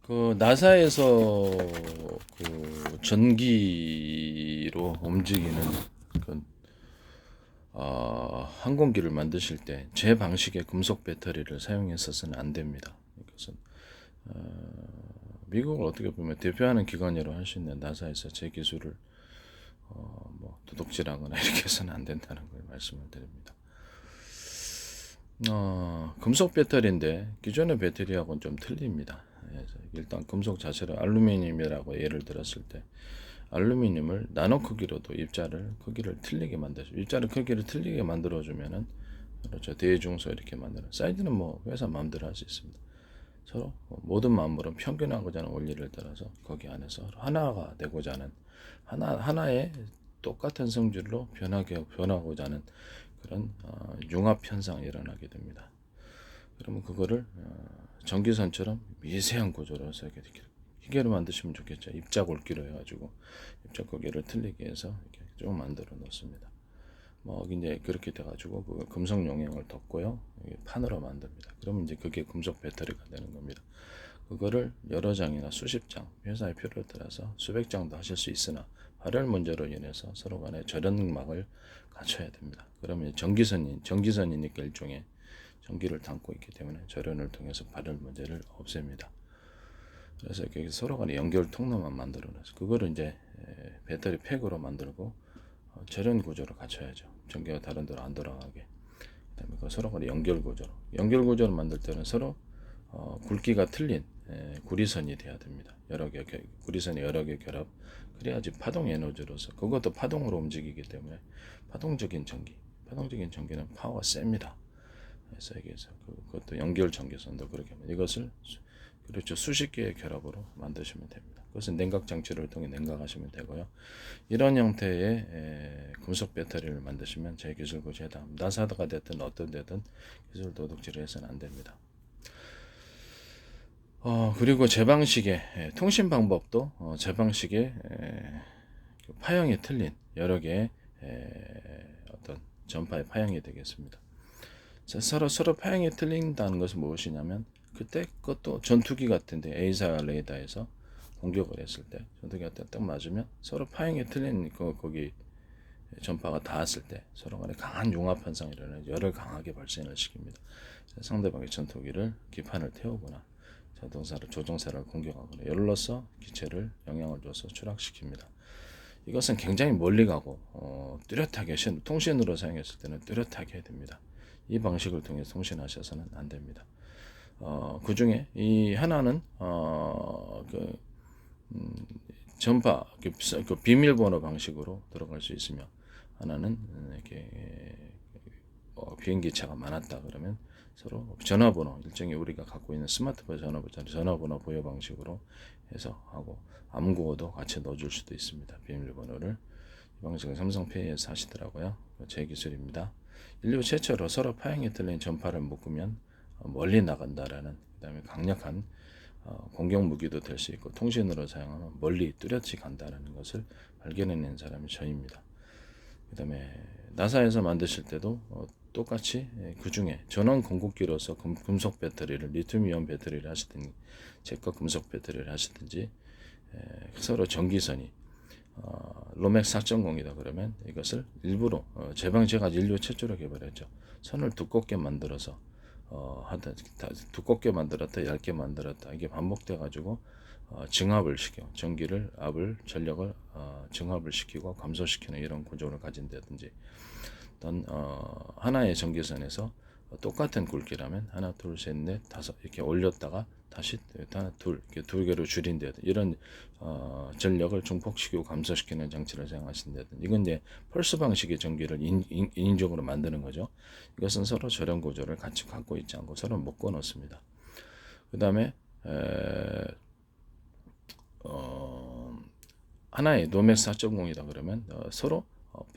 그 나사에서 그 전기로 움직이는 그 항공기를 만드실 때 제 방식의 금속 배터리를 사용했어서는 안 됩니다. 이것은 미국을 어떻게 보면 대표하는 기관이라고 할 수 있는 나사에서 제 기술을 뭐 도둑질하거나 이렇게 해서는 안 된다는 걸 말씀을 드립니다. 금속 배터리인데 기존의 배터리하고는 좀 틀립니다. 그래서 일단 금속 자체를 알루미늄이라고 예를 들었을 때 알루미늄을 나노 크기로도 입자를 크기를 틀리게 만들죠. 입자를 크기를 틀리게 만들어주면은 그렇죠. 대중소 이렇게 만드는 사이즈는 뭐 회사 마음대로 할 수 있습니다. 서로 모든 만물은 평균하고자 하는 원리를 따라서 거기 안에서 하나가 되고자 하는 하나의 똑같은 성질로 변하고자 하는 그런 융합 현상이 일어나게 됩니다. 그러면 그거를 전기선처럼 미세한 구조로 해서 이렇게 기계로 만드시면 좋겠죠. 입자굵기로 해가지고 입자굵기를 틀리게 해서 이렇게 좀 만들어 놓습니다. 뭐 이제 그렇게 돼가지고 그 금속 용량을 덮고요, 판으로 만듭니다. 그러면 이제 그게 금속 배터리가 되는 겁니다. 그거를 여러 장이나 수십 장, 회사의 필요에 따라서 수백 장도 하실 수 있으나 발열 문제로 인해서 서로 간에 절연막을 갖춰야 됩니다. 그러면 전기선이니까 일종의 전기를 담고 있기 때문에 절연을 통해서 발열 문제를 없앱니다. 그래서 이렇게 서로 간에 연결 통로만 만들어놔서 그거를 이제 배터리 팩으로 만들고 절연 구조를 갖춰야죠. 전기가 다른 데로 안 돌아가게. 그다음에 그 서로 간에 연결 구조를 만들 때는 서로 굵기가 틀린 구리선이 돼야 됩니다. 구리선이 여러 개 결합. 그래야지 파동 에너지로서 그것도 파동으로 움직이기 때문에 파동적인 전기는 파워가 셉니다. 그래서 여기서 그것도 연결 전기선도 그렇게 하면 이것을 그렇죠. 수십 개의 결합으로 만드시면 됩니다. 그것은 냉각 장치를 통해 냉각하시면 되고요. 이런 형태의 금속 배터리를 만드시면 제 기술고지에 해당합니다. 나사가 됐든 어떤 데든 기술 도둑질을 해서는 안 됩니다. 그리고 제 방식의 통신 방법도 제 방식의 그 파형이 틀린 여러 개의 어떤 전파의 파형이 되겠습니다. 서로 파형이 틀린다는 것은 무엇이냐면 그때 그것도 전투기 같은데 A사 레이더에서 공격을 했을 때 전투기가 딱 맞으면 서로 파형이 틀린 거기 전파가 닿았을 때 서로 간에 강한 융합 현상이 일어나서 열을 강하게 발생을 시킵니다. 상대방의 전투기를 기판을 태우거나 자동차를 조종사를 공격하거나 열로서 기체를 영향을 줘서 추락시킵니다. 이것은 굉장히 멀리 가고 뚜렷하게 통신으로 사용했을 때는 뚜렷하게 해야 됩니다. 이 방식을 통해 통신하셔서는 안 됩니다. 그 중에 이 하나는 전파 그 비밀번호 방식으로 들어갈 수 있으며 하나는 이렇게 비행기차가 많았다 그러면 서로 전화번호 일종의 우리가 갖고 있는 스마트폰 전화번호 보여 방식으로 해서 하고 암구호도 같이 넣어줄 수도 있습니다. 비밀번호를 이 방식은 삼성페이에서 하시더라고요. 제 기술입니다. 인류 최초로 서로 파형이 틀린 전파를 묶으면 멀리 나간다라는 그다음에 강력한 공격 무기도 될 수 있고 통신으로 사용하면 멀리 뚜렷이 간다는 것을 발견해낸 사람이 저입니다. 그다음에 나사에서 만드실 때도 똑같이 그 중에 전원 공급기로서 금속 배터리를 리튬이온 배터리를 하시든지 제거 금속 배터리를 하시든지 서로 전기선이 로맥 4.0이다 그러면 이것을 일부러 제가 인류 최초로 개발했죠. 선을 두껍게 만들어서 두껍게 만들었다 얇게 만들었다 이게 반복돼 가지고 증압을 시켜 전력을 증압을 시키고 감소시키는 이런 구조를 가진다든지 어떤 하나의 전기선에서 똑같은 굵기라면 하나 둘셋넷 다섯 이렇게 올렸다가 다시 하나 이렇게 두 개로 줄인다든지 이런 전력을 증폭시키고 감소시키는 장치를 사용하신다든지 이건 이제 펄스 방식의 전기를 인위적으로 만드는 거죠. 이것은 서로 절연 구조를 같이 갖고 있지 않고 서로 묶어 놓습니다. 그 다음에 하나의 노맥 4.0이다 그러면 서로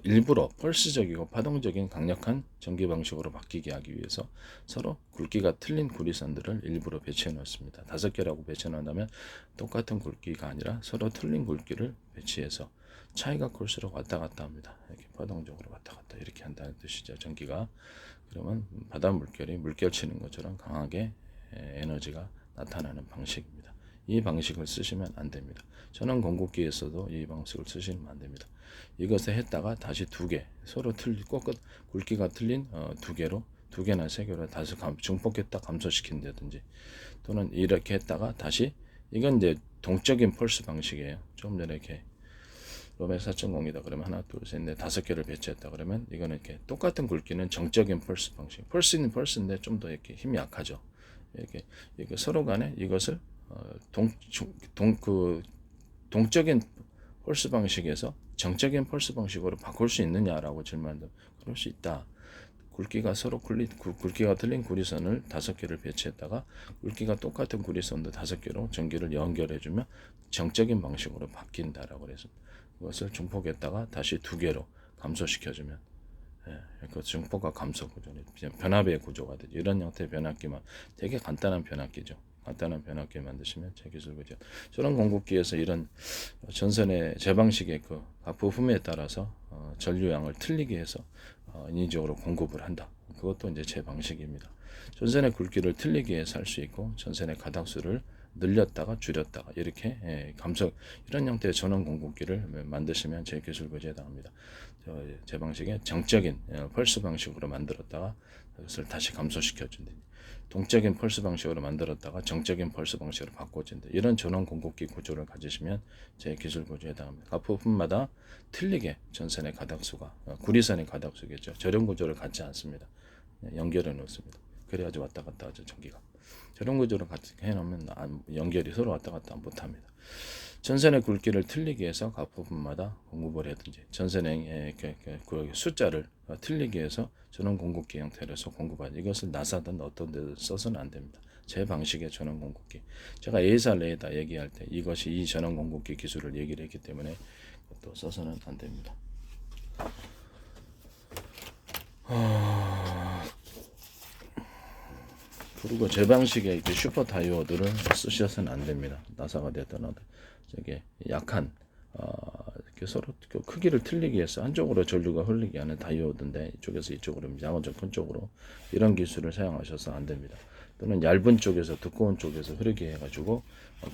일부러 펄스적이고 파동적인 강력한 전기 방식으로 바뀌게 하기 위해서 서로 굵기가 틀린 구리선들을 일부러 배치해 놓습니다. 5개라고 배치해 놓는다면 똑같은 굵기가 아니라 서로 틀린 굵기를 배치해서 차이가 클수록 왔다 갔다 합니다. 이렇게 파동적으로 왔다 갔다 이렇게 한다는 뜻이죠. 전기가. 그러면 바다 물결이 물결 치는 것처럼 강하게 에너지가 나타나는 방식입니다. 이 방식을 쓰시면 안 됩니다. 전원 공급기에서도 이 방식을 쓰시면 안 됩니다. 이것을 했다가 다시 두 개, 서로 틀리고 굵기가 틀린 두 개로, 두 개나 세 개로 다시 중폭했다 감소시킨다든지, 또는 이렇게 했다가 다시, 이건 이제 동적인 펄스 방식이에요. 좀 전에 이렇게 로맥 4.0이다 그러면 하나 둘 셋 넷 다섯 개를 배치했다 그러면, 이거는 이렇게 똑같은 굵기는 정적인 펄스 방식. 펄스는 펄스인데 좀 더 이렇게 힘이 약하죠. 이렇게 서로 간에 이것을 동적인 펄스 방식에서 정적인 펄스 방식으로 바꿀 수 있느냐라고 질문한다. 그럴 수 있다. 굵기가 틀린 구리선을 5개를 배치했다가 굵기가 똑같은 구리선도 5개로 전기를 연결해주면 정적인 방식으로 바뀐다라고 그래서 그것을 중폭했다가 다시 2개로 감소시켜주면, 그 중폭과 감소 구조는 변압의 구조가 되죠. 이런 형태의 변압기만 되게 간단한 변압기죠. 간단한 변압기 만드시면 제 기술 구조. 저런 공급기에서 이런 전선의 제 방식의 각 부품에 따라서 전류량을 틀리게 해서 인위적으로 공급을 한다. 그것도 이제 제 방식입니다. 전선의 굵기를 틀리게 해서 할 수 있고, 전선의 가닥수를 늘렸다가 줄였다가 이렇게 감소, 이런 형태의 전원 공급기를 만드시면 제 기술 구조에 해당합니다. 제 방식의 정적인 펄스 방식으로 만들었다가 그것을 다시 감소시켜준다. 동적인 펄스 방식으로 만들었다가 정적인 펄스 방식으로 바꿔준다. 이런 전원 공급기 구조를 가지시면 제 기술 구조에 해당합니다. 각 부품마다 틀리게 전선의 가닥수가, 구리선의 가닥수겠죠. 저렴 구조를 갖지 않습니다. 연결해 놓습니다. 그래야지 왔다 갔다 하죠, 전기가. 저런 구조를 같이 해놓으면 연결이 서로 왔다 갔다 못합니다. 전선의 굵기를 틀리게 해서 각 부분마다 공급을 하든지, 전선의 숫자를 틀리게 해서 전원 공급기 형태로 해서 공급하지, 이것을 나사든 어떤 데도 써서는 안 됩니다. 제 방식의 전원 공급기, 제가 A사 레이더 얘기할 때 이것이 이 전원 공급기 기술을 얘기를 했기 때문에 또 써서는 안 됩니다. 그리고 제 방식의 슈퍼 다이오드를 쓰셔서는 안 됩니다. 나사가 됐든 저게 약한 서로 크기를 틀리게 해서 한쪽으로 전류가 흘리게 하는 다이오드인데, 이쪽에서 이쪽으로 양호적 큰 쪽으로, 이런 기술을 사용하셔서 안 됩니다. 또는 얇은 쪽에서 두꺼운 쪽에서 흐르게 해가지고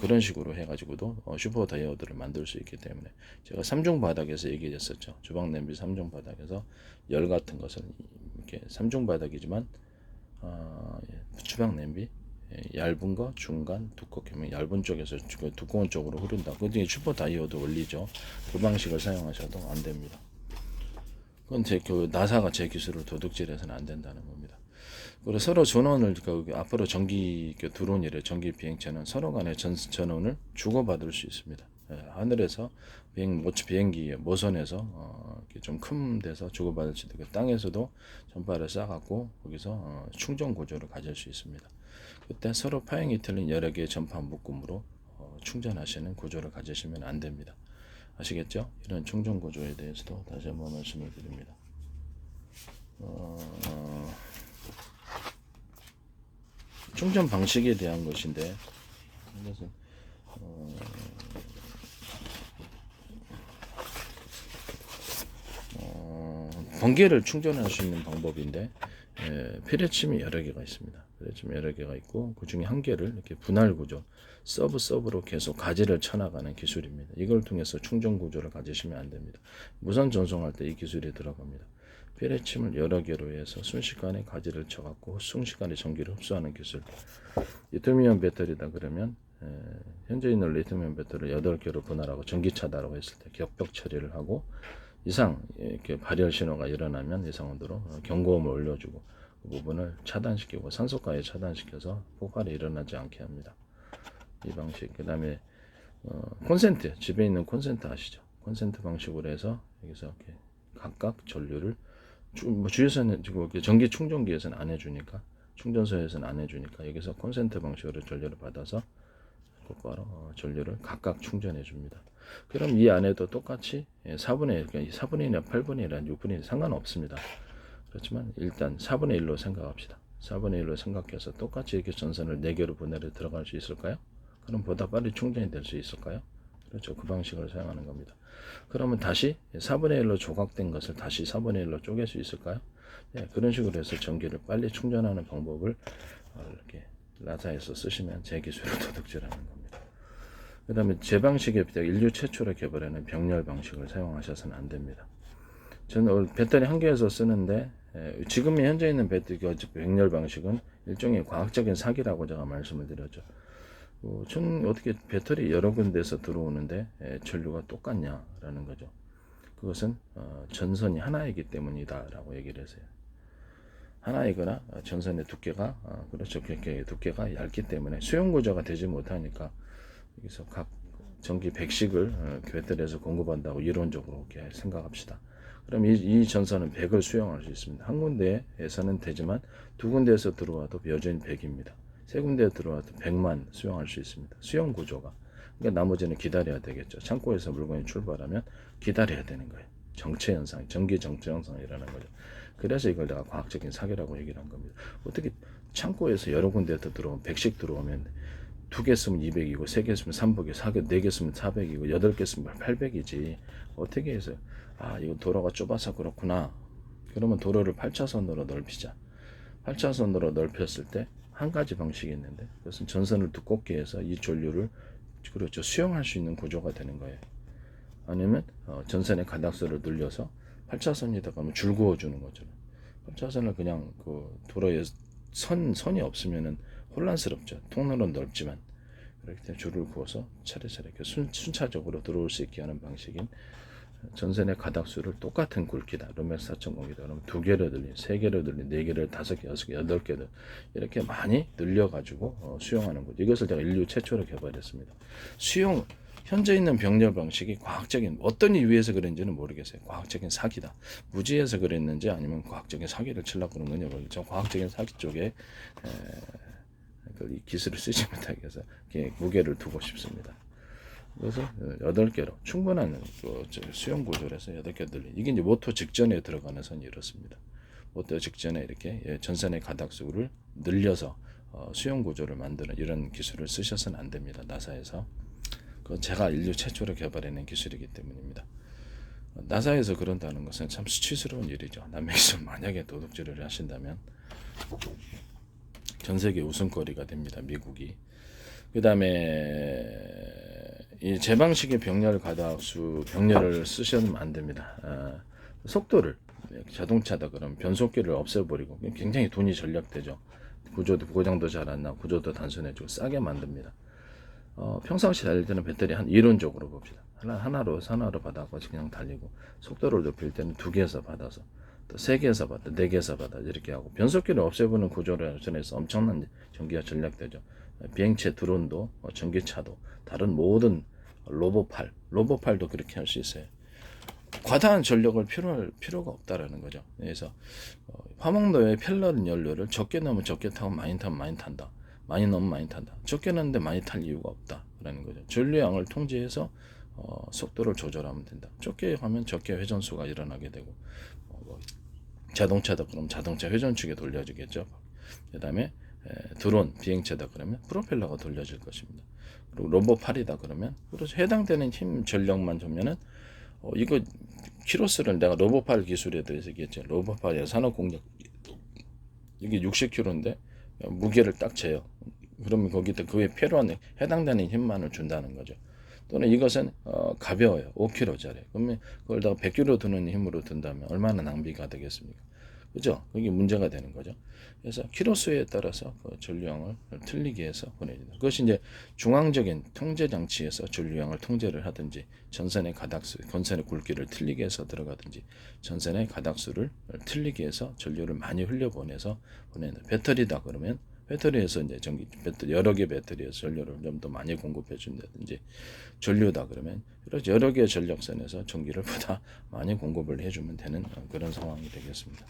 그런 식으로 해가지고도 슈퍼 다이오드를 만들 수 있기 때문에, 제가 3중 바닥에서 얘기했었죠. 주방 냄비 3중 바닥에서 열 같은 것은 이렇게 3중 바닥이지만 주방 냄비 얇은 거, 중간, 두껍게 얇은 쪽에서 두꺼운 쪽으로 흐른다. 그게 슈퍼 다이오드 원리죠. 그 방식을 사용하셔도 안 됩니다. 그건 나사가 제 기술을 도둑질해서는 안 된다는 겁니다. 그리고 서로 전원을 앞으로 전기 드론이래, 전기 비행체는 서로 간의 전원을 주고받을 수 있습니다. 하늘에서 비행기 모선에서 좀 큰 데서 주고받을 수 있고, 땅에서도 전파를 쏴갖고 거기서 충전 구조를 가질 수 있습니다. 그때 서로 파형이 틀린 여러 개의 전파 묶음으로 충전하시는 구조를 가지시면 안 됩니다. 아시겠죠? 이런 충전 구조에 대해서도 다시 한번 말씀을 드립니다. 충전 방식에 대한 것인데, 이것은 번개를 충전할 수 있는 방법인데, 피레침이 여러 개가 있습니다. 피레침이 여러 개가 있고, 그 중에 한 개를 이렇게 분할 구조, 서브로 계속 가지를 쳐나가는 기술입니다. 이걸 통해서 충전 구조를 가지시면 안 됩니다. 무선 전송할 때 이 기술이 들어갑니다. 피레침을 여러 개로 해서 순식간에 가지를 쳐갖고 순식간에 전기를 흡수하는 기술. 리튬이온 배터리다 그러면 현재 있는 리튬이온 배터리를 8개로 분할하고 전기차다라고 했을 때 격벽 처리를 하고, 이상 이렇게 발열 신호가 일어나면 이상온도로 경고음을 올려주고 그 부분을 차단시키고 산소가에 차단시켜서 폭발이 일어나지 않게 합니다. 이 방식. 그 다음에 콘센트, 집에 있는 콘센트 아시죠? 콘센트 방식으로 해서 여기서 이렇게 각각 전류를 주에서는 지금 전기 충전기에서는 안 해주니까, 충전소에서는 안 해주니까 여기서 콘센트 방식으로 전류를 받아서 곧바로 전류를 각각 충전해 줍니다. 그럼 이 안에도 똑같이 4분의 1이나 8분의 1이나 6분의 1 상관없습니다. 그렇지만 일단 4분의 1로 생각합시다. 4분의 1로 생각해서 똑같이 이렇게 전선을 4개로 분해해 들어갈 수 있을까요? 그럼 보다 빨리 충전이 될 수 있을까요? 그렇죠. 그 방식을 사용하는 겁니다. 그러면 다시 4분의 1로 조각된 것을 다시 4분의 1로 쪼갤 수 있을까요? 네, 그런 식으로 해서 전기를 빨리 충전하는 방법을 이렇게 나사에서 쓰시면 제 기술을 도둑질하는 겁니다. 그다음에 제 방식에 인류 최초로 개발하는 병렬 방식을 사용하셔서는 안 됩니다. 저는 배터리 한 개에서 쓰는데 지금 현재 있는 배터리 병렬 방식은 일종의 과학적인 사기라고 제가 말씀을 드렸죠. 저는 어떻게 배터리 여러 군데에서 들어오는데 전류가 똑같냐라는 거죠. 그것은 전선이 하나이기 때문이다라고 얘기를 했어요. 하나이거나 전선의 두께가 그렇죠. 두께가 얇기 때문에 수용 구조가 되지 못하니까 여기서 각 전기 100씩을 배터리에서 공급한다고 이론적으로 이렇게 생각합시다. 그럼 이 전선은 100을 수용할 수 있습니다. 한 군데에서는 되지만 두 군데에서 들어와도 여전히 100입니다. 세 군데에 들어와도 100만 수용할 수 있습니다. 수용 구조가. 그러니까 나머지는 기다려야 되겠죠. 창고에서 물건이 출발하면 기다려야 되는 거예요. 정체 현상, 전기 정체 현상이 일어나는 거죠. 그래서 이걸 내가 과학적인 사기라고 얘기를 한 겁니다. 어떻게 창고에서 여러 군데에서 들어오면 100씩 들어오면 2개 쓰면 200이고 3개 쓰면 300이고 4개 쓰면 400이고 8개 쓰면 800이지. 어떻게 해서 이거 도로가 좁아서 그렇구나. 그러면 도로를 8차선으로 넓히자. 8차선으로 넓혔을 때 한 가지 방식이 있는데 그것은 전선을 두껍게 해서 이 전류를 그렇죠. 수용할 수 있는 구조가 되는 거예요. 아니면 전선의 가닥수를 늘려서 8차선이다 가면 줄 그어 주는 거죠. 8차선을 그냥 그 도로에 선이 없으면은 혼란스럽죠. 통로는 넓지만 그렇기 때문에 줄을 그어서 차례차례 순차적으로 들어올 수 있게 하는 방식인 전선의 가닥수를 똑같은 굵기다. 로맥스 4.0이다. 그러면 2개를 늘린, 3개를 늘린, 4개를 5개, 6개, 8개를 이렇게 많이 늘려가지고 수용하는 거죠. 이것을 제가 인류 최초로 개발했습니다. 현재 있는 병렬 방식이 과학적인 어떤 이유에서 그런지는 모르겠어요. 과학적인 사기다. 무지해서 그랬는지 아니면 과학적인 사기를 치려고 그런 건지 모르겠죠. 과학적인 사기 쪽에 이 기술을 쓰지 못하게 해서 무게를 두고 싶습니다. 그래서 8개로 충분한 수용 구조를 해서 8개 늘린. 이게 이제 모터 직전에 들어가는 선이 이렇습니다. 모터 직전에 이렇게 전선의 가닥수를 늘려서 수용 구조를 만드는 이런 기술을 쓰셔서는 안 됩니다. 나사에서. 그건 제가 인류 최초로 개발해낸 기술이기 때문입니다. 나사에서 그런다는 것은 참 수치스러운 일이죠. 남의 기술 만약에 도둑질을 하신다면 전 세계 웃음거리가 됩니다. 미국이. 그 다음에 이 제 방식의 병렬을 쓰시면 안 됩니다. 속도를 자동차다 그러면 변속기를 없애버리고 굉장히 돈이 절약되죠. 구조도 고장도 잘 안 나고 구조도 단순해지고 싸게 만듭니다. 평상시 달릴 때는 배터리 이론적으로 봅시다. 하나로 받아서 그냥 달리고 속도를 높일 때는 2개에서 받아서 또 3개에서 받아 4개에서 받아 이렇게 하고 변속기를 없애버리는 구조를 해서 엄청난 전기가 절약되죠. 비행체 드론도 전기차도 다른 모든 로보팔도 그렇게 할 수 있어요. 과다한 전력을 필요할 필요가 없다라는 거죠. 그래서 화목도의 펠런 연료를 적게 넣으면 적게 타고 많이 타면 많이 탄다. 많이 넣으면 많이 탄다. 적게 넣는데 많이 탈 이유가 없다라는 거죠. 전류량을 통제해서 속도를 조절하면 된다. 적게 하면 적게 회전수가 일어나게 되고 자동차다 그러면 자동차 회전축에 돌려지겠죠. 그 다음에 드론 비행체다 그러면 프로펠러가 돌려질 것입니다. 그리고 로봇팔이다 그러면 그래서 해당되는 힘 전력만 주면은 이거 키로수를 내가 로봇팔 기술에 대해서 얘기했죠. 로봇팔의 산업 공략 이게 60kg인데 무게를 딱 재요. 그러면 거기다 그에 필요한 해당되는 힘만을 준다는 거죠. 또는 이것은 가벼워요. 5kg짜리. 그러면 그걸 다 100kg 드는 힘으로 든다면 얼마나 낭비가 되겠습니까? 그죠? 그게 문제가 되는 거죠. 그래서 키로수에 따라서 그 전류량을 틀리게 해서 보내준다. 그것이 이제 중앙적인 통제 장치에서 전류량을 통제를 하든지 전선의 가닥수, 건선의 굵기를 틀리게 해서 들어가든지 전선의 가닥수를 틀리게 해서 전류를 많이 흘려보내서 보내는 배터리다 그러면 배터리에서 이제 여러 개 배터리에서 전류를 좀 더 많이 공급해 준다든지 전류다 그러면 여러 개의 전력선에서 전기를 보다 많이 공급을 해주면 되는 그런 상황이 되겠습니다.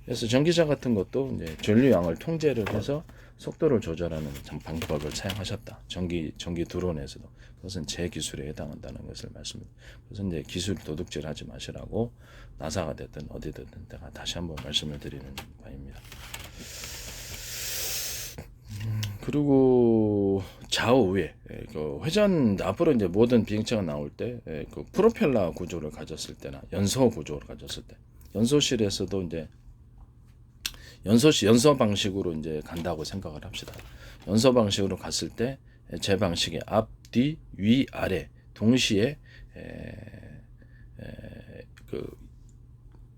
그래서 전기차 같은 것도 이제 전류량을 통제를 해서 속도를 조절하는 방법을 사용하셨다. 전기 드론에서도 그것은 제 기술에 해당한다는 것을 말씀드립니다. 그래서 이제 기술 도둑질하지 마시라고 나사가 됐든 어디 됐든 내가 다시 한번 말씀을 드리는 바입니다. 그리고 좌우에 그 회전 앞으로 이제 모든 비행체가 나올 때 그 프로펠러 구조를 가졌을 때나 연소 구조를 가졌을 때 연소실에서도 이제 연소 방식으로 이제 간다고 생각을 합시다. 연소 방식으로 갔을 때 제 방식의 앞뒤, 위, 아래 동시에 그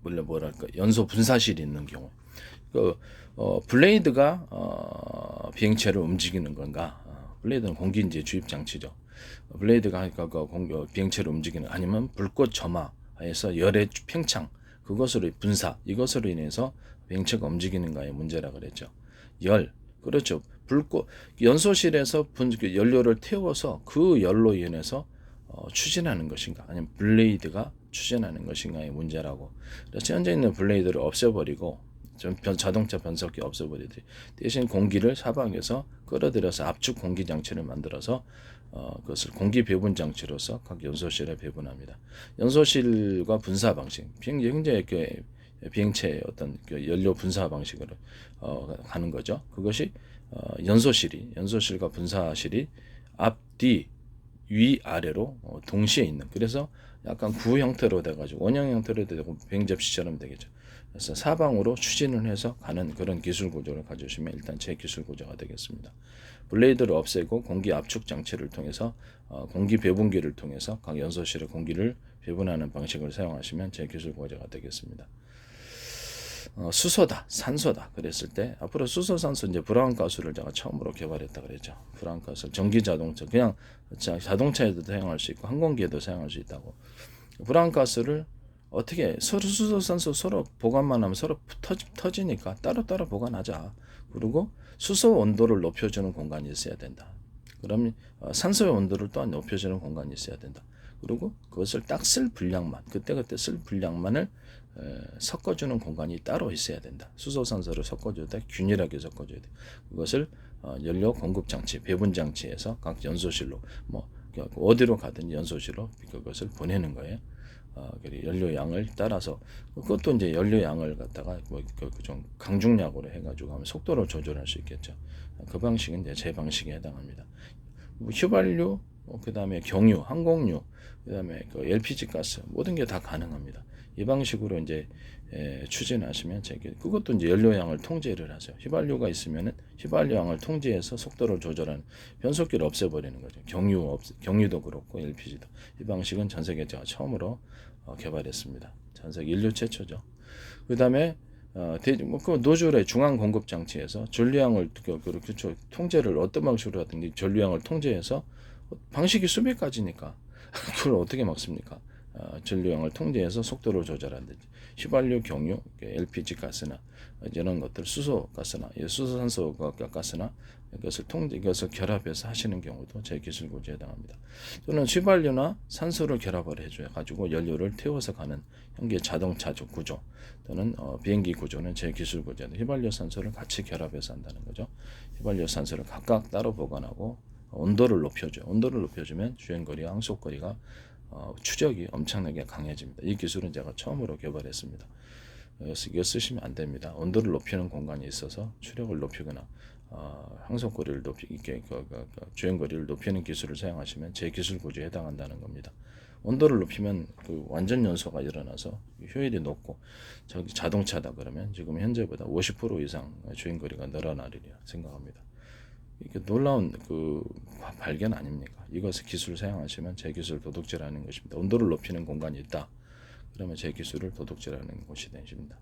뭐랄까 연소 분사실이 있는 경우, 그 블레이드가 비행체를 움직이는 건가? 블레이드는 공기인지 주입 장치죠. 블레이드가 비행체를 움직이는, 아니면 불꽃 점화에서 열의 팽창, 그것으로 분사, 이것으로 인해서 비행체가 움직이는가의 문제라 그랬죠. 열, 그렇죠. 불꽃 연소실에서 연료를 태워서 그 열로 인해서 추진하는 것인가, 아니면 블레이드가 추진하는 것인가의 문제라고. 그래서 현재 있는 블레이드를 없애버리고 자동차 변속기 없애버리듯이 대신 공기를 사방에서 끌어들여서 압축 공기 장치를 만들어서 그것을 공기 배분 장치로서 각 연소실에 배분합니다. 연소실과 분사 방식, 현재 비행체의 어떤 연료 분사 방식으로 가는 거죠. 그것이 연소실과 분사실이 앞, 뒤, 위, 아래로 동시에 있는, 그래서 약간 구 형태로 돼가지고 원형 형태로 되고 비행접시처럼 되겠죠. 그래서 사방으로 추진을 해서 가는 그런 기술 구조를 가져오시면 일단 제 기술 구조가 되겠습니다. 블레이드를 없애고 공기 압축 장치를 통해서 공기 배분기를 통해서 각 연소실에 공기를 배분하는 방식을 사용하시면 제 기술 구조가 되겠습니다. 수소다, 산소다 그랬을 때, 앞으로 수소, 산소, 이제 불안가스를 제가 처음으로 개발했다 그랬죠. 불안가스, 전기 자동차, 그냥 자동차에도 사용할 수 있고 항공기에도 사용할 수 있다고. 불안가스를 어떻게 서로 수소, 산소 서로 보관만 하면 서로 터지니까 따로따로 보관하자. 그리고 수소 온도를 높여주는 공간이 있어야 된다. 그럼 산소의 온도를 또한 높여주는 공간이 있어야 된다. 그리고 그것을 딱 쓸 분량만, 그때그때 쓸 분량만을 섞어주는 공간이 따로 있어야 된다. 수소, 산소를 섞어줘야 돼. 균일하게 섞어줘야 돼. 그것을 연료 공급 장치, 배분 장치에서 각 연소실로, 뭐 어디로 가든 연소실로 그것을 보내는 거예요. 연료 양을 따라서, 그것도 이제 연료 양을 갖다가 좀 강중량으로 해가지고 하면 속도를 조절할 수 있겠죠. 그 방식은 이제 제 방식에 해당합니다. 휘발유, 그다음에 경유, 항공유, 그다음에 LPG 가스, 모든 게 다 가능합니다. 이 방식으로 이제 추진하시면 그것도 이제 연료양을 통제를 하죠. 휘발유가 있으면은 휘발유양을 통제해서 속도를 조절하는, 변속기를 없애버리는 거죠. 경유도 그렇고 LPG도. 이 방식은 전 세계 제가 처음으로 개발했습니다. 전 세계 인류 최초죠. 그다음에 그 노즐의 중앙 공급 장치에서 전류양을 그렇게 통제를 어떤 방식으로 하든지 전류양을 통제해서, 방식이 수백 가지니까 그걸 어떻게 막습니까? 전류양을 통제해서 속도를 조절한다든지, 휘발유, 경유, LPG 가스나 이런 것들, 수소 가스나 수소산소 가스나 이것을 결합해서 하시는 경우도 제 기술 구조에 해당합니다. 또는 휘발유나 산소를 결합을 해줘 가지고 연료를 태워서 가는 현재 자동차 구조 또는 비행기 구조는 제 기술 구조입니다. 휘발유, 산소를 같이 결합해서 한다는 거죠. 휘발유, 산소를 각각 따로 보관하고 온도를 높여줘. 온도를 높여주면 주행거리와 항속거리가 추적이 엄청나게 강해집니다. 이 기술은 제가 처음으로 개발했습니다. 그래서 이거 쓰시면 안 됩니다. 온도를 높이는 공간이 있어서 추력을 높이거나 항속거리를 이렇게 주행거리를 높이는 기술을 사용하시면 제 기술 구조에 해당한다는 겁니다. 온도를 높이면 완전 연소가 일어나서 효율이 높고, 자동차다 그러면 지금 현재보다 50% 이상 주행거리가 늘어나리라 생각합니다. 이게 놀라운 발견 아닙니까? 이것을 기술을 사용하시면 제 기술 도둑질하는 것입니다. 온도를 높이는 공간이 있다. 그러면 제 기술을 도둑질하는 것이 되십니다.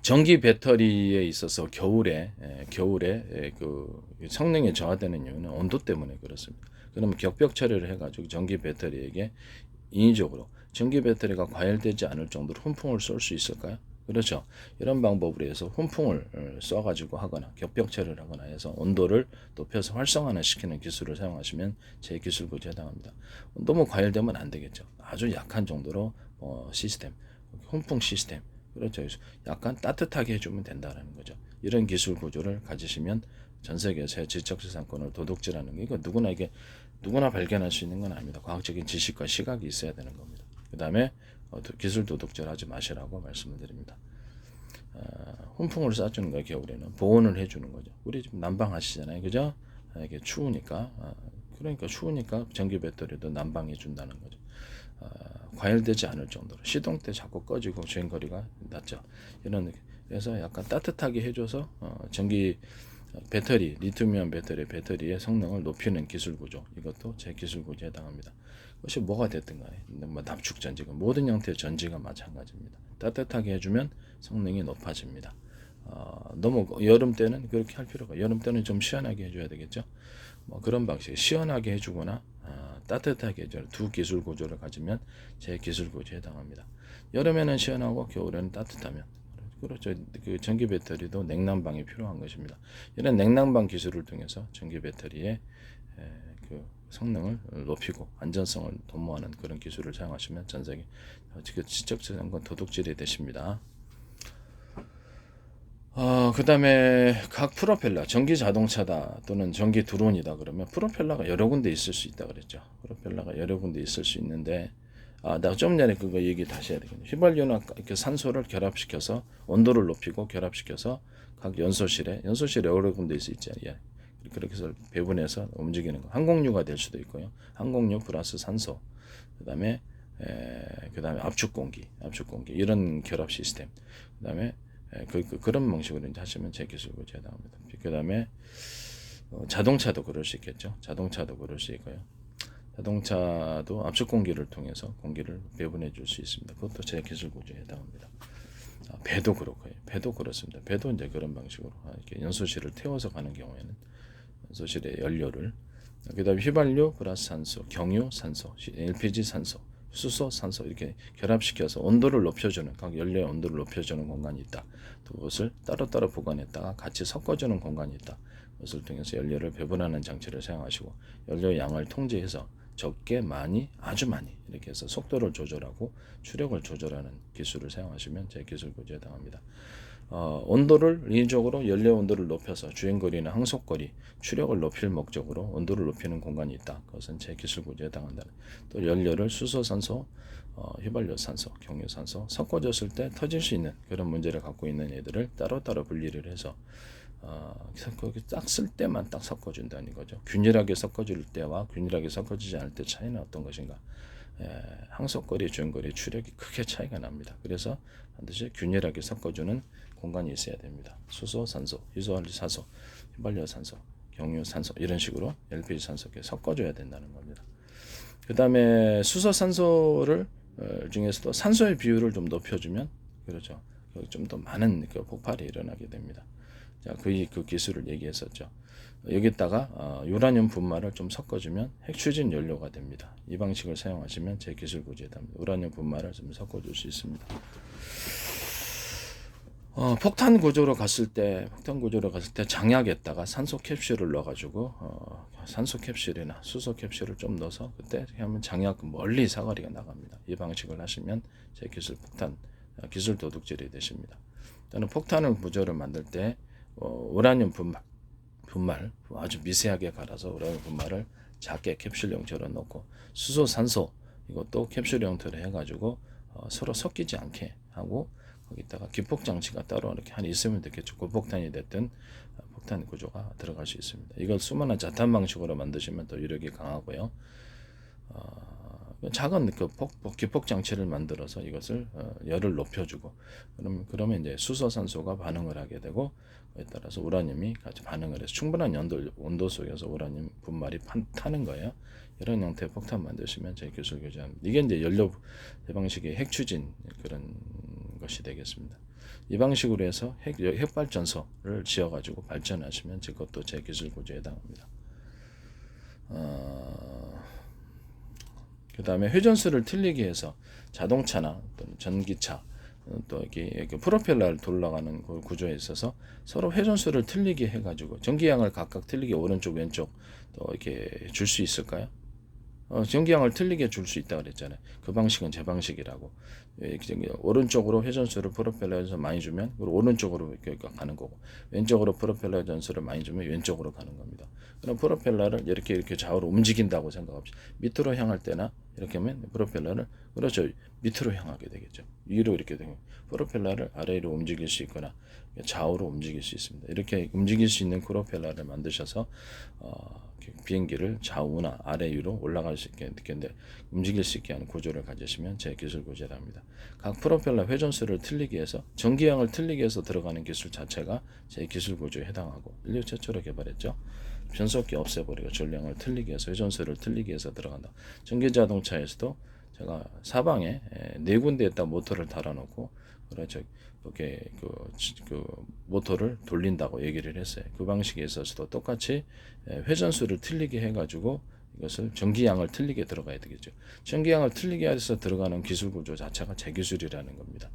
전기 배터리에 있어서 겨울에 그 성능이 저하되는 이유는 온도 때문에 그렇습니다. 그러면 격벽 처리를 해가지고 전기 배터리에게 인위적으로 전기 배터리가 과열되지 않을 정도로 훈풍을 쏠 수 있을까요? 그렇죠. 이런 방법으로 해서 훈풍을 쏴가지고 하거나 격벽 처리를 하거나 해서 온도를 높여서 활성화를 시키는 기술을 사용하시면 제 기술 구조에 해당합니다. 너무 과열되면 안 되겠죠. 아주 약한 정도로 시스템, 훈풍 시스템, 그렇죠. 약간 따뜻하게 해주면 된다는 거죠. 이런 기술 구조를 가지시면 전 세계에서 지적재산권을 도둑질하는 게, 이거 누구나 발견할 수 있는 건 아닙니다. 과학적인 지식과 시각이 있어야 되는 겁니다. 그 다음에 기술 도둑질 하지 마시라고 말씀을 드립니다. 훈풍을 쏴주는 거예요. 겨울에는 보온을 해주는 거죠. 우리 지금 난방 하시잖아요, 그죠? 이게 추우니까, 그러니까 추우니까 전기 배터리도 난방해 준다는 거죠. 과열되지 않을 정도로 시동 때 자꾸 꺼지고 주행거리가 낮죠. 이런 그래서 약간 따뜻하게 해줘서 전기 배터리, 리튬이온 배터리의 성능을 높이는 기술 구조, 이것도 제 기술 구조에 해당합니다. 그것이 뭐가 됐든 간에 뭐 납축 전지가 모든 형태의 전지가 마찬가지입니다. 따뜻하게 해주면 성능이 높아집니다. 너무 여름 때는 그렇게 할 필요가, 여름 때는 좀 시원하게 해줘야 되겠죠. 뭐 그런 방식, 시원하게 해주거나 따뜻하게 해주는 두 기술 구조를 가지면 제 기술 구조에 해당합니다. 여름에는 시원하고 겨울에는 따뜻하면, 그렇죠. 그 전기 배터리도 냉난방이 필요한 것입니다. 이런 냉난방 기술을 통해서 전기 배터리의 그 성능을 높이고 안전성을 도모하는 그런 기술을 사용하시면 전 세계 지적재산권 도둑질이 되십니다. 그 다음에 각 프로펠러, 전기 자동차다 또는 전기 드론이다 그러면 프로펠러가 여러 군데 있을 수 있다 그랬죠. 프로펠러가 여러 군데 있을 수 있는데, 나 좀 전에 그거 얘기 다시 해야 되겠네. 휘발유나 이렇게 산소를 결합시켜서 온도를 높이고 결합시켜서 각 연소실에 여러 군데 있을 있잖아요. 그렇게 해서 배분해서 움직이는 거. 항공유가 될 수도 있고요. 항공유 플러스 산소. 그다음에 압축 공기 이런 결합 시스템. 그다음에 그런 방식으로 이제 하시면 제 기술고 해당합니다. 그다음에 자동차도 그럴 수 있겠죠. 자동차도 그럴 수 있고요. 자동차도 압축 공기를 통해서 공기를 배분해 줄 수 있습니다. 그것도 제 기술 구조에 해당합니다. 배도 그렇고요. 배도 그렇습니다. 배도 이제 그런 방식으로 이렇게 연소실을 태워서 가는 경우에는 연소실의 연료를, 그다음에 휘발유 플러스 산소, 경유 산소, LPG 산소, 수소 산소 이렇게 결합시켜서 온도를 높여주는, 각 연료의 온도를 높여주는 공간이 있다. 또 그것을 따로따로 보관했다가 같이 섞어주는 공간이 있다. 그것을 통해서 연료를 배분하는 장치를 사용하시고 연료 양을 통제해서 적게 많이 아주 많이 이렇게 해서 속도를 조절하고 추력을 조절하는 기술을 사용하시면 제 기술 구조에 해당합니다. 온도를 인위적으로 연료 온도를 높여서 주행거리나 항속거리 추력을 높일 목적으로 온도를 높이는 공간이 있다. 그것은 제 기술 구조에 해당한다. 또 연료를 수소, 산소, 휘발유, 산소, 경유, 산소 섞어줬을 때 터질 수 있는 그런 문제를 갖고 있는 애들을 따로따로 분리를 해서 딱 쓸 때만 딱 섞어준다는 거죠. 균일하게 섞어줄 때와 균일하게 섞어지지 않을 때 차이는 어떤 것인가? 항속거리, 주행거리, 추력이 크게 차이가 납니다. 그래서 반드시 균일하게 섞어주는 공간이 있어야 됩니다. 수소, 산소, 희소알리 산소, 휘발유 산소, 경유 산소 이런 식으로 LPG 산소 이렇게 섞어줘야 된다는 겁니다. 그 다음에 수소, 산소를 중에서도 산소의 비율을 좀 높여주면, 그렇죠. 좀 더 많은 그 폭발이 일어나게 됩니다. 자, 그 기술을 얘기했었죠. 여기다가 유라늄 분말을 좀 섞어주면 핵추진 연료가 됩니다. 이 방식을 사용하시면 제 기술 구조에 답니다. 우라늄 분말을 좀 섞어줄 수 있습니다. 폭탄 구조로 갔을 때 장약에다가 산소 캡슐을 넣어가지고 산소 캡슐이나 수소 캡슐을 좀 넣어서 그때 하면 장약 멀리 사거리가 나갑니다. 이 방식을 하시면 제 기술 도둑질이 되십니다. 또는 폭탄을 구조를 만들 때 우라늄 분말 아주 미세하게 갈아서 우라늄 분말을 작게 캡슐 형태로 넣고 수소, 산소 이것도 캡슐 형태로 해가지고 서로 섞이지 않게 하고 거기다가 기폭 장치가 따로 이렇게 한 있으면 되겠죠. 고폭탄이 됐든 폭탄 구조가 들어갈 수 있습니다. 이걸 수많은 자탄 방식으로 만드시면 더 위력이 강하고요. 작은 기폭 장치를 만들어서 이것을 열을 높여주고 그러면 이제 수소, 산소가 반응을 하게 되고 그에 따라서 우라늄이 같이 반응을 해서 충분한 온도 속에서 우라늄 분말이 타는 거예요. 이런 형태의 폭탄 만드시면 제 기술 교제합니다. 이게 이제 연료 방식의 핵추진 그런 것이 되겠습니다. 이 방식으로 해서 핵발전소를 지어가지고 발전하시면 그것도 제 기술 구조에 해당합니다. 그 다음에 회전수를 틀리게 해서 자동차나 또는 전기차 또 이렇게 프로펠러를 돌아가는 그 구조에 있어서 서로 회전수를 틀리게 해가지고 전기양을 각각 틀리게 오른쪽 왼쪽 또 이렇게 줄 수 있을까요? 전기양을 틀리게 줄 수 있다 그랬잖아요. 그 방식은 제 방식이라고. 오른쪽으로 회전수를 프로펠러에서 많이 주면 오른쪽으로 가는 거고, 왼쪽으로 프로펠러 회전수를 많이 주면 왼쪽으로 가는 겁니다. 그럼 프로펠러를 이렇게 좌우로 움직인다고 생각합시다. 밑으로 향할 때나 이렇게 하면 프로펠러를 그렇죠. 밑으로 향하게 되겠죠. 위로 이렇게 되면 프로펠러를 아래로 움직일 수 있거나 좌우로 움직일 수 있습니다. 이렇게 움직일 수 있는 프로펠러를 만드셔서 비행기를 좌우나 아래 위로 올라갈 수 있게 움직일 수 있게 하는 구조를 가지시면 제 기술 구조라 합니다. 각 프로펠러 회전수를 틀리게 해서 전기양을 틀리게 해서 들어가는 기술 자체가 제 기술 구조에 해당하고 인류 최초로 개발했죠. 변속기 없애버리고 전량을 틀리게 해서 회전수를 틀리게 해서 들어간다. 전기 자동차에서도 제가 사방에 네 군데에다 모터를 달아놓고 그렇죠. 이렇게 그 모터를 돌린다고 얘기를 했어요. 그 방식에 있어서도 똑같이 회전수를 틀리게 해가지고 이것을 전기양을 틀리게 들어가야 되겠죠. 전기양을 틀리게 해서 들어가는 기술 구조 자체가 제 기술이라는 겁니다.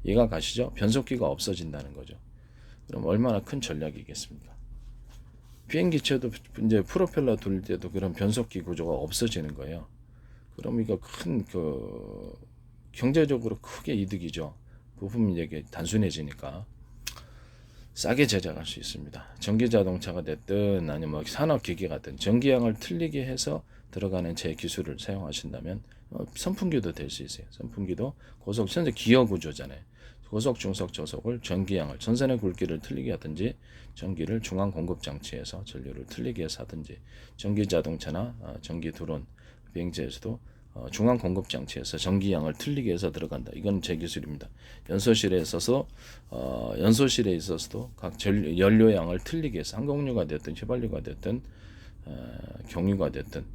이해가 가시죠? 변속기가 없어진다는 거죠. 그럼 얼마나 큰 전략이겠습니까? 비행기체도 이제 프로펠러 돌릴 때도 그런 변속기 구조가 없어지는 거예요. 그럼 이거 큰 경제적으로 크게 이득이죠. 부품이 이게 단순해지니까 싸게 제작할 수 있습니다. 전기 자동차가 됐든 아니면 뭐 산업기기가 됐든 전기양을 틀리게 해서 들어가는 제 기술을 사용하신다면 선풍기도 될 수 있어요. 선풍기도 고속 현재 기어 구조잖아요. 고속, 중속, 저속을 전기양을 전선의 굵기를 틀리게 하든지 전기를 중앙 공급 장치에서 전류를 틀리게 해서 하든지 전기 자동차나 전기 드론 비행체에서도 중앙 공급 장치에서 전기양을 틀리게 해서 들어간다. 이건 제 기술입니다. 연소실에 있어서도 각 연료양을 틀리게 해서 항공유가 됐든 휘발유가 됐든 경유가 됐든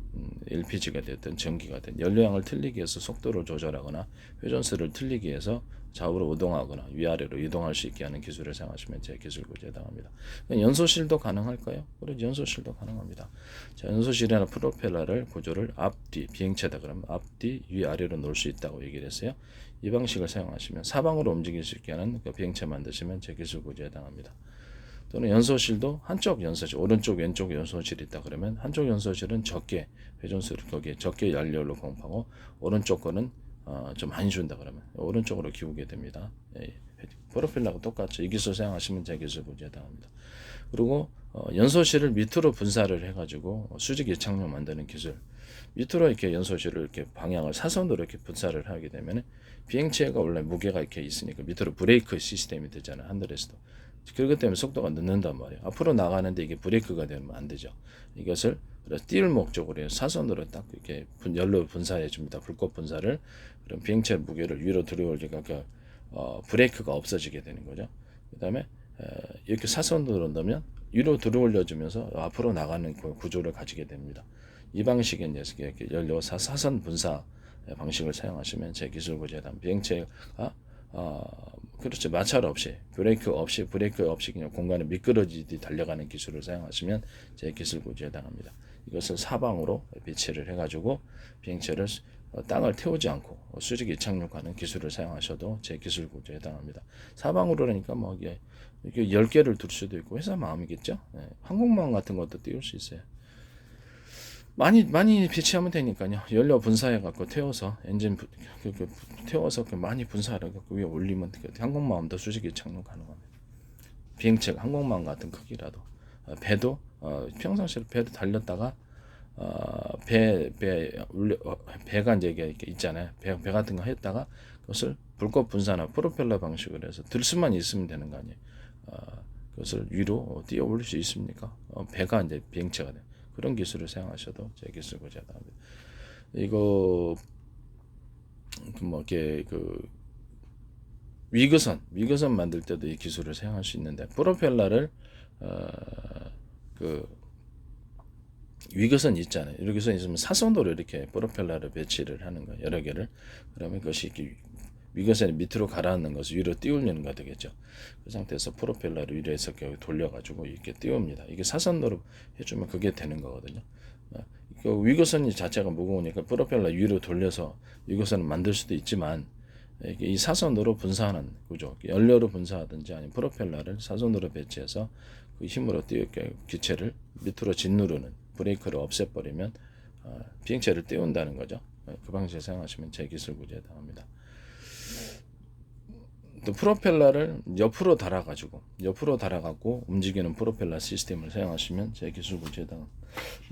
LPG가 됐든 전기가 됐든 연료양을 틀리게 해서 속도를 조절하거나 회전수를 틀리게 해서 좌우로 이동하거나 위아래로 이동할 수 있게 하는 기술을 사용하시면 제 기술 구조에 해당합니다. 연소실도 가능할까요? 그렇죠. 연소실도 가능합니다. 자, 연소실이나 프로펠러를 구조를 앞뒤 비행체다 그러면 앞뒤 위아래로 놓을 수 있다고 얘기를 했어요. 이 방식을 사용하시면 사방으로 움직일 수 있게 하는 그 비행체 만드시면 제 기술 구조에 해당합니다. 또는 연소실도 한쪽 연소실, 오른쪽 왼쪽 연소실이 있다 그러면 한쪽 연소실은 적게 회전수를 거기에 적게 연료를 공급하고 오른쪽 거는 좀 많이 준다 그러면 오른쪽으로 기우게 됩니다. 프로펠러하고 똑같죠. 이 기술 사용하시면 제 기술 구조에 해당합니다. 그리고 연소실을 밑으로 분사를 해가지고 수직 이착륙 만드는 기술. 밑으로 이렇게 연소실을 이렇게 방향을 사선으로 이렇게 분사를 하게 되면 비행체가 원래 무게가 이렇게 있으니까 밑으로 브레이크 시스템이 되잖아요. 하늘에서도. 그렇기 때문에 속도가 늦는단 말이에요. 앞으로 나가는데 이게 브레이크가 되면 안 되죠. 이것을 띄울 목적으로 해서 사선으로 딱 이렇게 연료 분사해 줍니다. 불꽃 분사를. 그럼 비행체 무게를 위로 들어올리니까 브레이크가 없어지게 되는 거죠. 그 다음에 이렇게 사선으로 넣으면 위로 들어올려주면서 앞으로 나가는 구조를 가지게 됩니다. 이 방식의 이제 연료 사선 분사 방식을 사용하시면 제 기술 구조에 대한 비행체가 그렇죠. 마찰 없이 브레이크 없이 그냥 공간에 미끄러지듯이 달려가는 기술을 사용하시면 제 기술 구조에 해당합니다. 이것을 사방으로 배치를 해가지고 비행체를 땅을 태우지 않고 수직 이착륙하는 기술을 사용하셔도 제 기술 구조에 해당합니다. 사방으로 그러니까 뭐 이게 10개를 둘 수도 있고 회사 마음이겠죠. 항공모함 같은 것도 띄울 수 있어요. 많이 배치하면 되니까요. 연료 분사해 갖고 태워서 엔진 태워서 많이 분사해 갖고 위에 올리면 항공모함도 수직이 착륙 가능합니다. 비행체가 항공모함 같은 크기라도 배도 평상시에 배도 달렸다가 배가 이제 이렇게 있잖아요. 배 같은 거 했다가 그것을 불꽃 분사나 프로펠러 방식으로 해서 들 수만 있으면 되는 거 아니에요. 그것을 위로 띄어 올릴 수 있습니까? 배가 이제 비행체가 돼. 그런 기술을 사용하셔도 제 기술 구조에 해당합니다. 이거 뭐 이렇게 위거선 만들 때도 이 기술을 사용할 수 있는데 프로펠러를 위거선 있잖아요. 위거선 있으면 사선으로 이렇게 프로펠러를 배치를 하는 거예요. 여러 개를. 그러면 그것이 이렇게 위거선이 밑으로 가라앉는 것을 위로 띄우려는 거 되겠죠. 그 상태에서 프로펠러를 위로 해서 돌려가지고 이렇게 띄웁니다. 이게 사선으로 해주면 그게 되는 거거든요. 그 위거선이 자체가 무거우니까 프로펠러 위로 돌려서 위거선을 만들 수도 있지만 이 사선으로 분사하는 구조, 연료로 분사하든지 아니면 프로펠러를 사선으로 배치해서 그 힘으로 기체를 밑으로 짓누르는 브레이크를 없애버리면 비행체를 띄운다는 거죠. 그 방식을 사용하시면 제 기술 구조에 해당합니다. 또 프로펠러를 옆으로 달아갖고 움직이는 프로펠러 시스템을 사용하시면 제 기술 구조에 해당합니다.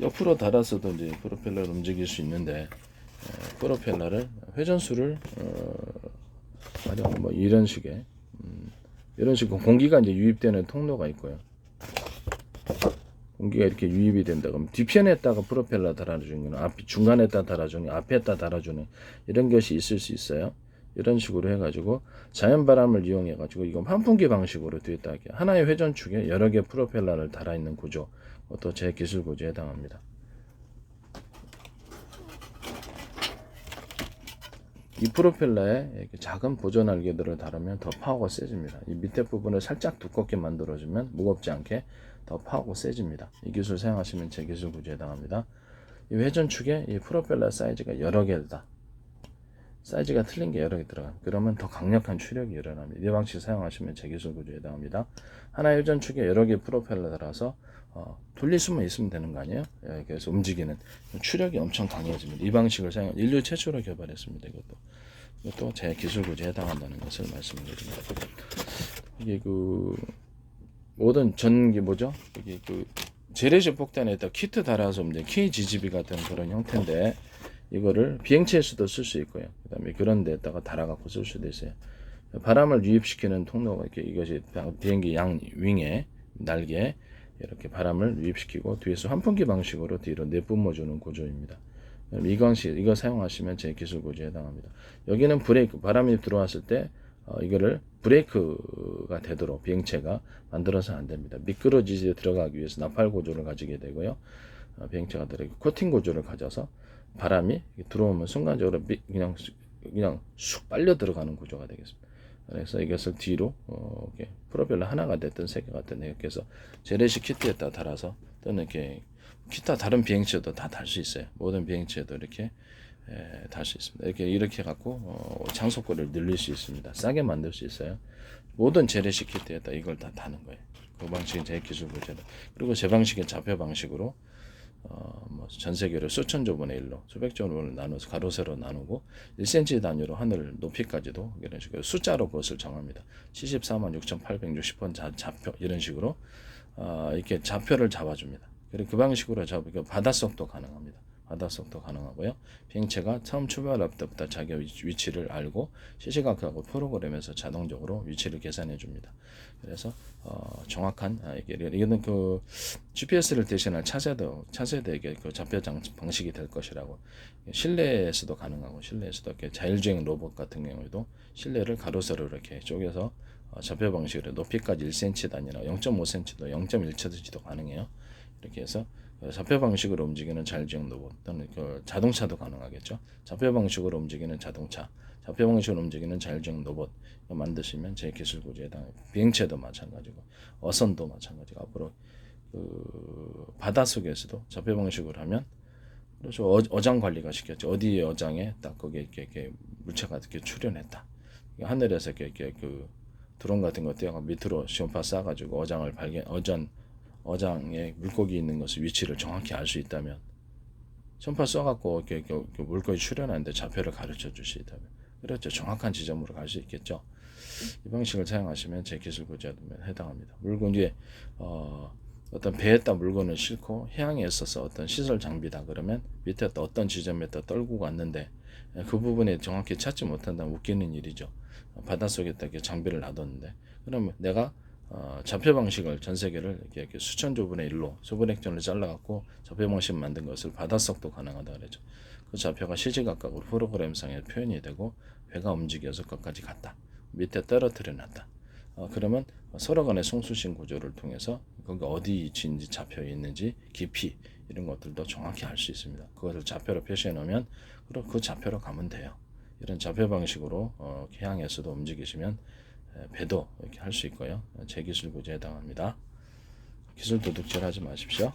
옆으로 달아서도 이제 프로펠러를 움직일 수 있는데 프로펠러를 회전수를 뭐 이런 식의 공기가 이제 유입되는 통로가 있고요. 공기가 이렇게 유입이 된다 그러면 뒤편에다가 프로펠러 달아주는 거는 중간에다 달아주는 앞에다 달아주는 이런 것이 있을 수 있어요. 이런 식으로 해가지고 자연바람을 이용해가지고 이건 환풍기 방식으로 되어 있다. 하나의 회전축에 여러 개 프로펠러를 달아있는 구조, 또 제 기술 구조에 해당합니다. 이 프로펠러에 이렇게 작은 보조 날개들을 달으면 더 파워가 세집니다. 이 밑에 부분을 살짝 두껍게 만들어주면 무겁지 않게 더 파워가 세집니다. 이 기술 사용하시면 제 기술 구조에 해당합니다. 이 회전축에 이 프로펠러 사이즈가 여러 개다. 사이즈가 틀린 게 여러 개 들어가. 그러면 더 강력한 추력이 일어납니다. 이 방식 사용하시면 제 기술 구조에 해당합니다. 하나의 회전축에 여러 개 프로펠러 달아서 돌릴 수만 있으면 되는 거 아니에요? 예, 그래서 움직이는 추력이 엄청 강해집니다. 이 방식을 사용 인류 최초로 개발했습니다. 이것도 제 기술 구조에 해당한다는 것을 말씀드립니다. 이게 그 모든 전기 뭐죠? 이게 그 재래식 폭탄에다 키트 달아서 이제 KGGB 같은 그런 형태인데 이거를 비행체에서도 쓸 수 있고요. 그다음에 그런 데다가 달아갖고 쓸 수도 있어요. 바람을 유입시키는 통로가 이렇게 이것이 비행기 양 윙에 날개에 이렇게 바람을 유입시키고 뒤에서 환풍기 방식으로 뒤로 내뿜어주는 구조입니다. 이거 사용하시면 제 기술 구조에 해당합니다. 여기는 브레이크, 바람이 들어왔을 때 이거를 브레이크가 되도록 비행체가 만들어서 안 됩니다. 미끄러지지 들어가기 위해서 나팔 구조를 가지게 되고요. 비행체가 코팅 구조를 가져서 바람이 들어오면 순간적으로 그냥 쑥 빨려 들어가는 구조가 되겠습니다. 그래서 이것을 뒤로 프로펠러 하나가 됐든 세 개가 됐든 이렇게 해서 재래식 키트에다 달아서 또는 이렇게 기타 다른 비행체도 다 달 수 있어요. 모든 비행체도 이렇게 달 수 있습니다. 이렇게 갖고 장속거리를 늘릴 수 있습니다. 싸게 만들 수 있어요. 모든 재래식 키트에다 이걸 다 다는 거예요. 그 방식이 제 기술 구조다. 그리고 제 방식의 좌표 방식으로 전 세계를 수천 조분의 1로 수백 조분을 나눠서 가로 세로 나누고 1cm 단위로 하늘 높이까지도 이런 식으로 숫자로 그것을 정합니다. 746,860번 좌표 이런 식으로 이렇게 좌표를 잡아줍니다. 그리고 그 방식으로 바닷속도 가능합니다. 바닷속도 가능하고요. 비행체가 처음 출발할 때부터 자기 위치를 알고 시시각각하고 프로그램에서 자동적으로 위치를 계산해 줍니다. 그래서 정확한 이거는 그 GPS를 대신할 차세대에게 그 좌표 방식이 될 것이라고. 실내에서도 가능하고 실내에서도 이렇게 자율주행 로봇 같은 경우에도 실내를 가로세로 이렇게 쪼개서 좌표 방식으로 높이까지 1cm 단위나 0.5cm도 0.1cm도 가능해요. 이렇게 해서 좌표 방식으로 움직이는 자율주행 로봇 또는 그 자동차도 가능하겠죠. 좌표 방식으로 움직이는 자동차, 좌표 방식으로 움직이는 자율주행 로봇 만드시면 제 기술 구조에 해당. 비행체도 마찬가지고 어선도 마찬가지고 앞으로 그 바닷속에서도 좌표 방식으로 하면 그래서 어장 관리가 시켰죠. 어디에 어장에 딱 거기에 이렇게 물체가 이렇게 출현했다. 하늘에서 이렇게 그 드론 같은 거 떼어 밑으로 시험파 쏴가지고 어장에 물고기 있는 것을 위치를 정확히 알 수 있다면 시험파 쏴갖고 이렇게 물고기 출현하는데 좌표를 가르쳐 줄 수 있다면 그렇죠. 정확한 지점으로 갈 수 있겠죠. 이 방식을 사용하시면 제 기술 구조에 해당합니다. 물건 위에 어떤 배에다 물건을 싣고 해양에 있어서 어떤 시설 장비다 그러면 밑에 어떤 지점에다 떨고 갔는데 그 부분에 정확히 찾지 못한다면 웃기는 일이죠. 바닷속에다 이렇게 장비를 놔뒀는데 그러면 내가 좌표 방식을 전 세계를 이렇게 수천 조분의 1로 소브렉전을 잘라갖고 좌표 방식 만든 것을 바닷속도 가능하다 그러죠. 그 좌표가 시시각각으로 프로그램상에 표현이 되고 배가 움직여서 거기까지 갔다. 밑에 떨어뜨려 놨다. 그러면 서로 간의 송수신 구조를 통해서 거기 어디 위치인지 잡혀 있는지 깊이 이런 것들도 정확히 알 수 있습니다. 그것을 좌표로 표시해 놓으면 그 좌표로 가면 돼요. 이런 좌표 방식으로 해양에서도 움직이시면 배도 이렇게 할 수 있고요. 제 기술 구조에 해당합니다. 기술 도둑질 하지 마십시오.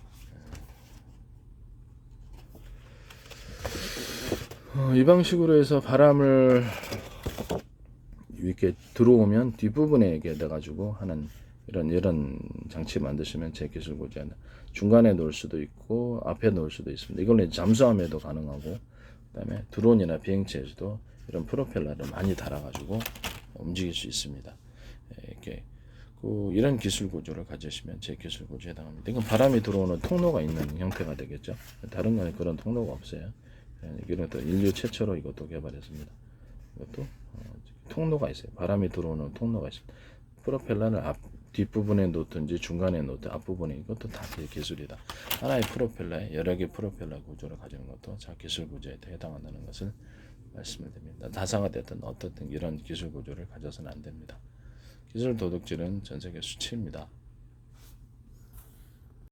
이 방식으로 해서 바람을 이렇게 들어오면 뒷부분에 이렇게 돼가지고 하는 이런 장치 만드시면 제 기술 구조에 중간에 놓을 수도 있고 앞에 놓을 수도 있습니다. 이걸로 잠수함에도 가능하고 그다음에 드론이나 비행체에서도 이런 프로펠러를 많이 달아가지고 움직일 수 있습니다. 이렇게 이런 기술 구조를 가지시면 제 기술 구조에 해당합니다. 이건 바람이 들어오는 통로가 있는 형태가 되겠죠. 다른 거는 그런 통로가 없어요. 이런 또 인류 최초로 이것도 개발했습니다. 이것도 통로가 있어요. 바람이 들어오는 통로가 있습니다. 프로펠러를 뒷부분에 놓든지 중간에 놓든 앞부분에 이것도 다 기술이다. 하나의 프로펠러에 여러 개의 프로펠러 구조를 가지는 것도 자 기술 구조에 해당한다는 것을 말씀을 드립니다. 나사가 됐든 어떻든 이런 기술 구조를 가져서는 안 됩니다. 기술 도둑질은 전 세계 수치입니다.